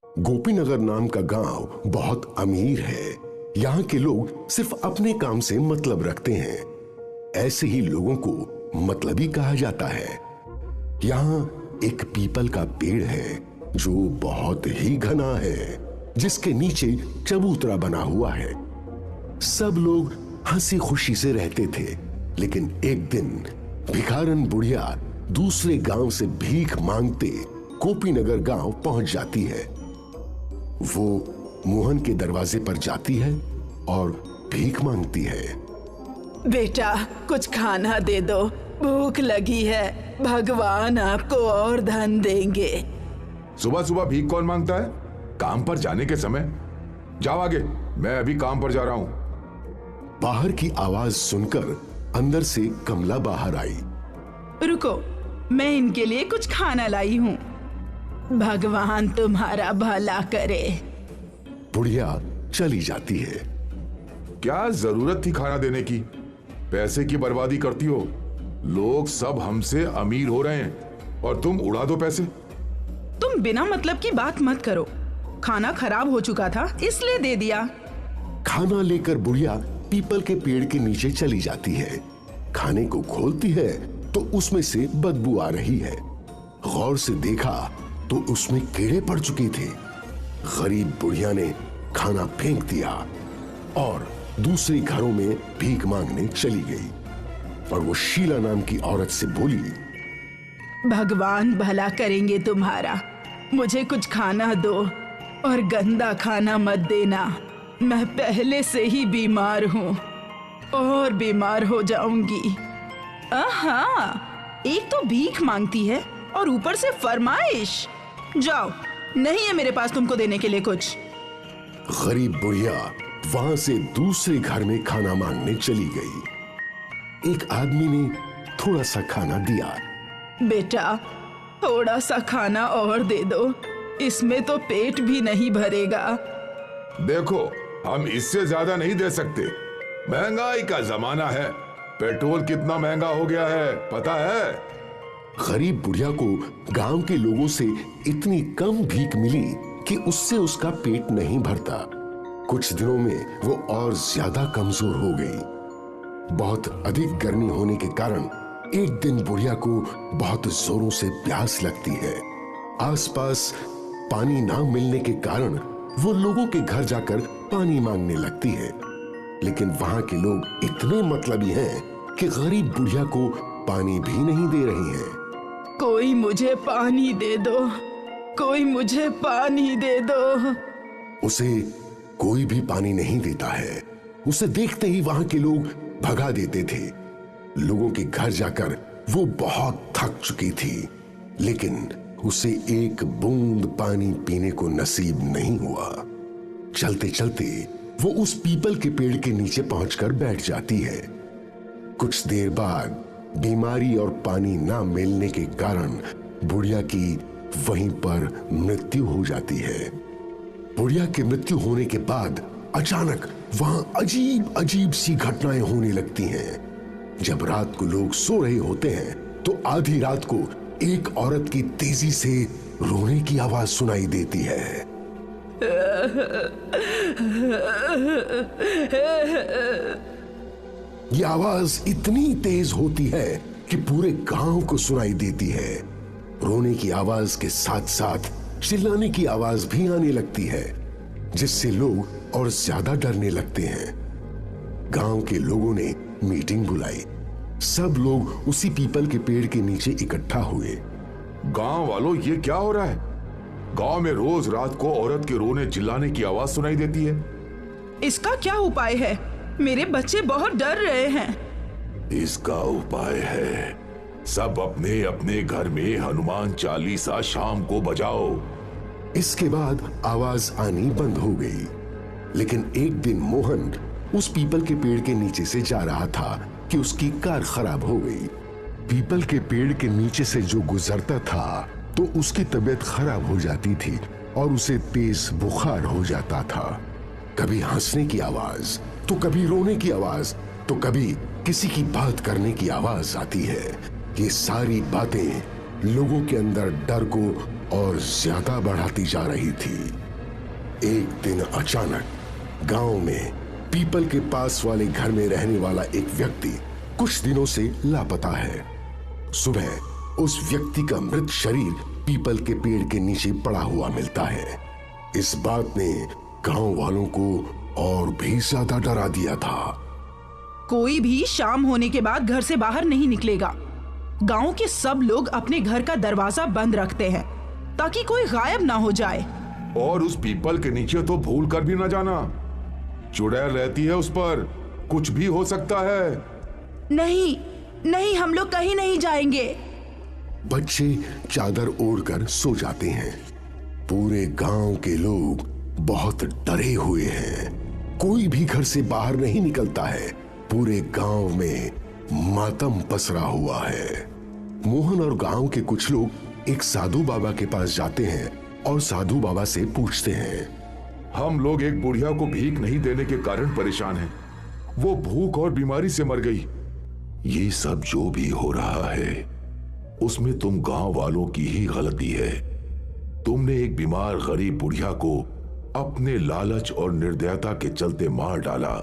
गोपीनगर नाम का गांव बहुत अमीर है। यहाँ के लोग सिर्फ अपने काम से मतलब रखते हैं। ऐसे ही लोगों को मतलबी कहा जाता है। यहाँ एक पीपल का पेड़ है जो बहुत ही घना है, जिसके नीचे चबूतरा बना हुआ है। सब लोग हंसी खुशी से रहते थे, लेकिन एक दिन भिखारन बुढ़िया दूसरे गांव से भीख मांगते गोपीनगर गांव पहुंच जाती है। वो मोहन के दरवाजे पर जाती है और भीख मांगती है। बेटा, कुछ खाना दे दो, भूख लगी है। भगवान आपको और धन देंगे। सुबह सुबह भीख कौन मांगता है? काम पर जाने के समय। जाओ आगे, मैं अभी काम पर जा रहा हूं। बाहर की आवाज सुनकर अंदर से कमला बाहर आई। रुको, मैं इनके लिए कुछ खाना लाई हूँ। भगवान तुम्हारा भला करे। बुढ़िया चली जाती है। क्या जरूरत थी खाना देने की? पैसे की बर्बादी करती हो। लोग सब हमसे अमीर हो रहे हैं और तुम उड़ा दो पैसे। तुम बिना मतलब की बात मत करो। खाना खराब हो चुका था इसलिए दे दिया। खाना लेकर बुढ़िया पीपल के पेड़ के नीचे चली जाती है। खाने को खोलती है तो उसमें से बदबू आ रही है। गौर से देखा तो उसमें कीड़े पड़ चुके थे। गरीब बुढ़िया ने खाना फेंक दिया और दूसरे घरों में भीख मांगने चली गई। और वो शीला नाम की औरत से बोली, भगवान भला करेंगे तुम्हारा। मुझे कुछ खाना दो और गंदा खाना मत देना। मैं पहले से ही बीमार हूँ और बीमार हो जाऊंगी। आहा, एक तो भीख मांगती है और ऊपर से फरमाइश। जाओ, नहीं है मेरे पास तुमको देने के लिए कुछ। गरीब बुढ़िया वहां से दूसरे घर में खाना मांगने चली गई। एक आदमी ने थोड़ा सा खाना दिया। बेटा, थोड़ा सा खाना और दे दो, इसमें तो पेट भी नहीं भरेगा। देखो, हम इससे ज्यादा नहीं दे सकते। महंगाई का जमाना है। पेट्रोल कितना महंगा हो गया है पता है? गरीब बुढ़िया को गांव के लोगों से इतनी कम भीख मिली कि उससे उसका पेट नहीं भरता। कुछ दिनों में वो और ज्यादा कमजोर हो गई। बहुत अधिक गर्मी होने के कारण एक दिन बुढ़िया को बहुत जोरों से प्यास लगती है। आसपास पानी ना मिलने के कारण वो लोगों के घर जाकर पानी मांगने लगती है। लेकिन वहां के लोग इतने मतलबी हैं कि गरीब बुढ़िया को पानी भी नहीं दे रही हैं। कोई मुझे पानी दे दो, कोई मुझे पानी दे दो। उसे कोई भी पानी नहीं देता है। उसे देखते ही वहां के लोग भगा देते थे। लोगों के घर जाकर वो बहुत थक चुकी थी, लेकिन उसे एक बूंद पानी पीने को नसीब नहीं हुआ। चलते चलते वो उस पीपल के पेड़ के नीचे पहुंचकर बैठ जाती है। कुछ देर बाद बीमारी और पानी ना मिलने के कारण बुढ़िया की वहीं पर मृत्यु हो जाती है। बुढ़िया की मृत्यु होने के बाद अचानक वहां अजीब अजीब सी घटनाएं होने लगती हैं। जब रात को लोग सो रहे होते हैं तो आधी रात को एक औरत की तेजी से रोने की आवाज सुनाई देती है। ये आवाज इतनी तेज होती है कि पूरे गांव को सुनाई देती है। रोने की आवाज के साथ साथ चिल्लाने की आवाज भी आने लगती है, जिससे लोग और ज्यादा डरने लगते हैं। गांव के लोगों ने मीटिंग बुलाई। सब लोग उसी पीपल के पेड़ के नीचे इकट्ठा हुए। गांव वालों, ये क्या हो रहा है? गांव में रोज रात को औरत के रोने चिल्लाने की आवाज सुनाई देती है। इसका क्या उपाय है? मेरे बच्चे बहुत डर रहे हैं। इसका उपाय है, सब अपने अपने घर में हनुमान चालीसा शाम को बजाओ। इसके बाद आवाज आनी बंद हो गई। लेकिन एक दिन मोहन उस पीपल के पेड़ के नीचे से जा रहा था कि उसकी कार खराब हो गई। पीपल के पेड़ के नीचे से जो गुजरता था तो उसकी तबीयत खराब हो जाती थी और उसे तेज बुखार हो जाता था। कभी हंसने की आवाज, तो कभी रोने की आवाज, तो कभी किसी की बात करने की आवाज आती है। ये सारी बातें लोगों के अंदर डर को और ज्यादा बढ़ाती जा रही थी। एक दिन अचानक गांव में पीपल के पास वाले घर में रहने वाला एक व्यक्ति कुछ दिनों से लापता है। सुबह उस व्यक्ति का मृत शरीर पीपल के पेड़ के नीचे पड़ा हुआ मिलता है। इस बात ने गांव वालों को और भी ज्यादा डरा दिया था। कोई भी शाम होने के बाद घर से बाहर नहीं निकलेगा। गांव के सब लोग अपने घर का दरवाजा बंद रखते हैं ताकि कोई गायब ना हो जाए। और उस पीपल के नीचे तो भूल कर भी ना जाना, चुड़ैल रहती है उस पर, कुछ भी हो सकता है। नहीं नहीं, हम लोग कहीं नहीं जाएंगे। बच्चे चादर ओढ़कर सो जाते हैं। पूरे गांव के लोग बहुत डरे हुए हैं। कोई भी घर से बाहर नहीं निकलता है। पूरे गांव में मातम पसरा हुआ है। मोहन और गांव के कुछ लोग एक साधु बाबा के पास जाते हैं और साधु बाबा से पूछते हैं, हम लोग एक बुढ़िया को भीख नहीं देने के कारण परेशान हैं। वो भूख और बीमारी से मर गई। ये सब जो भी हो रहा है उसमें तुम गांव वालों की ही गलती है। तुमने एक बीमार गरीब बुढ़िया को अपने लालच और निर्दयता के चलते मार डाला।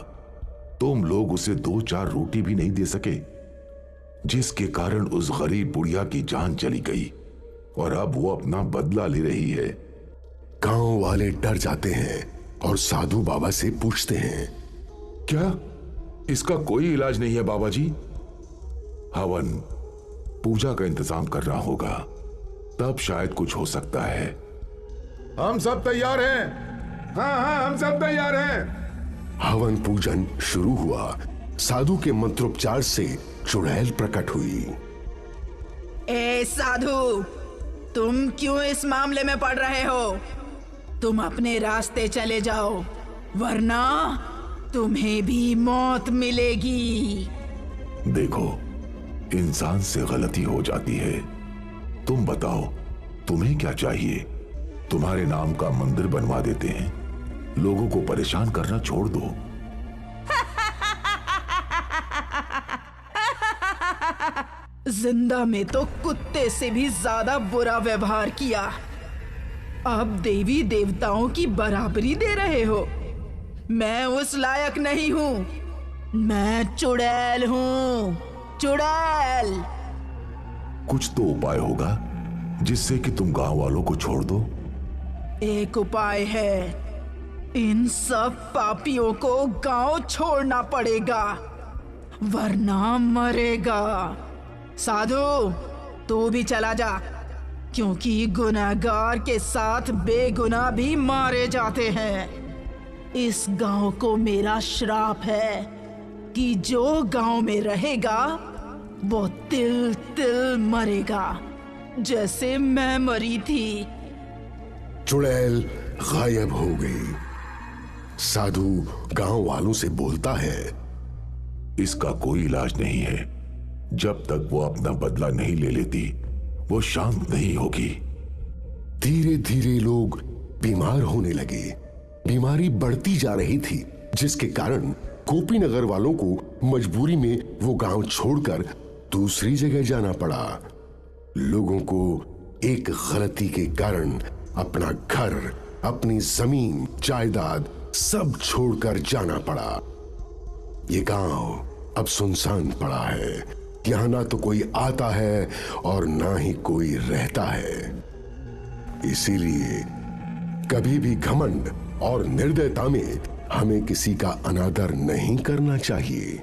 तुम लोग उसे 2-4 रोटी भी नहीं दे सके, जिसके कारण उस गरीब बुढ़िया की जान चली गई और अब वो अपना बदला ले रही है। गांव वाले डर जाते हैं और साधु बाबा से पूछते हैं, क्या इसका कोई इलाज नहीं है बाबा जी? हवन पूजा का इंतजाम करना होगा, तब शायद कुछ हो सकता है। हम सब तैयार हैं। हाँ, हम सब तैयार हैं। हवन पूजन शुरू हुआ। साधु के मंत्रोपचार से चुड़ैल प्रकट हुई। ए साधु, तुम क्यों इस मामले में पड़ रहे हो? तुम अपने रास्ते चले जाओ, वरना तुम्हें भी मौत मिलेगी। देखो, इंसान से गलती हो जाती है। तुम बताओ, तुम्हें क्या चाहिए? तुम्हारे नाम का मंदिर बनवा देते हैं। लोगों को परेशान करना छोड़ दो। जिंदा में तो कुत्ते से भी ज्यादा बुरा व्यवहार किया, अब देवी देवताओं की बराबरी दे रहे हो। मैं उस लायक नहीं हूं। मैं चुड़ैल हूं, चुड़ैल। कुछ तो उपाय होगा जिससे कि तुम गांव वालों को छोड़ दो। एक उपाय है, इन सब पापियों को गांव छोड़ना पड़ेगा, वरना मरेगा। साधु, तू भी चला जा, क्योंकि गुनहगार के साथ बेगुनाह भी मारे जाते हैं। इस गांव को मेरा श्राप है कि जो गांव में रहेगा वो तिल तिल मरेगा, जैसे मैं मरी थी। चुड़ैल गायब हो गई। साधु गांव वालों से बोलता है, इसका कोई इलाज नहीं है। जब तक वो अपना बदला नहीं ले लेती, वो शांत नहीं होगी। धीरे धीरे लोग बीमार होने लगे। बीमारी बढ़ती जा रही थी, जिसके कारण गोपीनगर वालों को मजबूरी में वो गांव छोड़कर दूसरी जगह जाना पड़ा। लोगों को एक गलती के कारण अपना घर, अपनी जमीन, जायदाद सब छोड़कर जाना पड़ा। ये गांव अब सुनसान पड़ा है। यहां ना तो कोई आता है और ना ही कोई रहता है। इसीलिए कभी भी घमंड और निर्दयता में हमें किसी का अनादर नहीं करना चाहिए।